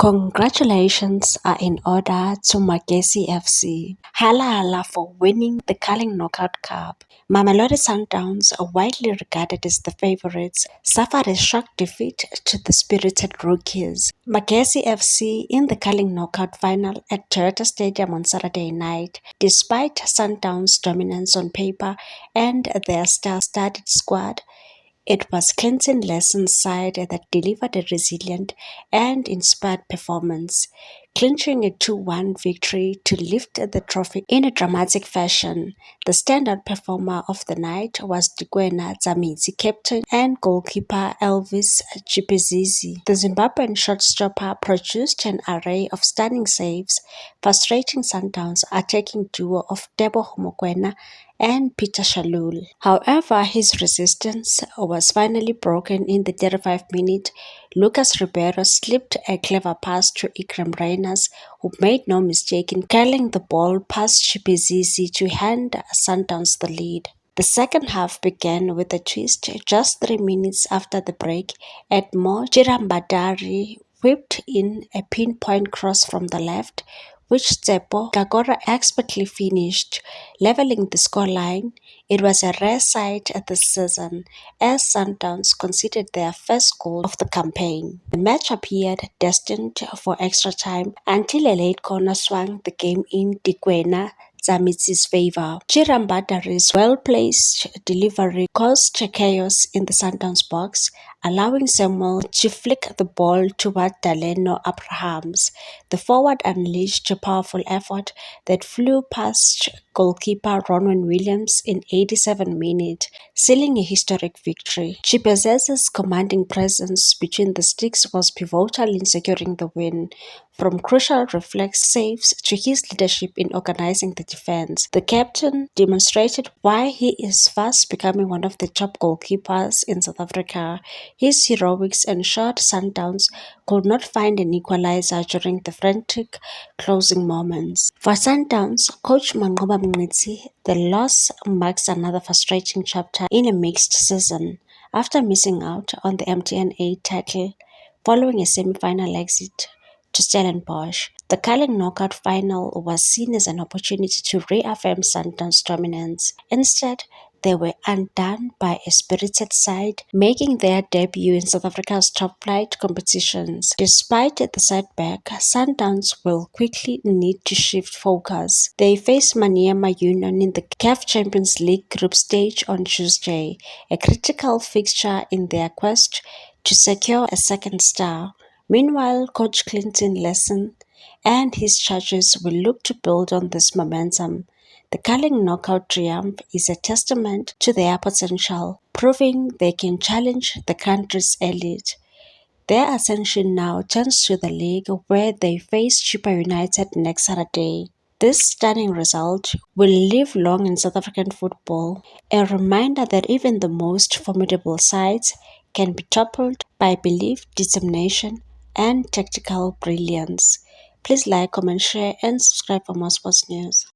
Congratulations are in order to Magesi FC. Hala hala for winning the Carling Knockout Cup. Mamelodi Sundowns, widely regarded as the favourites, suffered a shock defeat to the spirited Rookies. Magesi FC in the Carling Knockout final at Toyota Stadium on Saturday night. Despite Sundowns' dominance on paper and their star-studded squad, it was Clinton Lesson's side that delivered a resilient and inspired performance, clinching a 2-1 victory to lift the trophy in a dramatic fashion. The standout performer of the night was Dikwena Tsamitsi, captain and goalkeeper Elvis Chipezizi. The Zimbabwean shotstopper produced an array of stunning saves, frustrating Sundowns' attacking duo of Debo Mokoena and Peter Shalul. However, his resistance was finally broken in the 35th minute. Lucas Ribeiro slipped a clever pass to Ikram Reyners, who made no mistake in curling the ball past Chipezizi to hand Sundowns the lead. The second half began with a twist. Just 3 minutes after the break, Edmo Chirambadari whipped in a pinpoint cross from the left, which Tsepo Gagora expertly finished, leveling the scoreline. It was a rare sight this season, as Sundowns conceded their first goal of the campaign. The match appeared destined for extra time until a late corner swung the game in Dikwena Tsamitsi's favor. Chirambadari's well-placed delivery caused chaos in the Sundowns box, allowing Samuel to flick the ball toward Daleno Abrahams. The forward unleashed a powerful effort that flew past goalkeeper Ronwen Williams in 87 minutes, sealing a historic victory. Chipezezi's commanding presence between the sticks was pivotal in securing the win. From crucial reflex saves to his leadership in organizing the defense, the captain demonstrated why he is fast becoming one of the top goalkeepers in South Africa. His heroics ensured Sundowns could not find an equalizer during the frantic closing moments. For Sundowns, coach Manqoba Mngqithi, the loss marks another frustrating chapter in a mixed season. After missing out on the MTN 8 title following a semi-final exit to Stellenbosch, the Carling Knockout final was seen as an opportunity to reaffirm Sundowns' dominance. Instead, they were undone by a spirited side, making their debut in South Africa's top-flight competitions. Despite the setback, Sundowns will quickly need to shift focus. They face Maniema Union in the CAF Champions League group stage on Tuesday, a critical fixture in their quest to secure a second star. Meanwhile, coach Clinton Lesson and his charges will look to build on this momentum. The Carling Knockout triumph is a testament to their potential, proving they can challenge the country's elite. Their ascension now turns to the league, where they face Chippa United next Saturday. This stunning result will live long in South African football, a reminder that even the most formidable sides can be toppled by belief, determination, and tactical brilliance. Please like, comment, share, and subscribe for more sports news.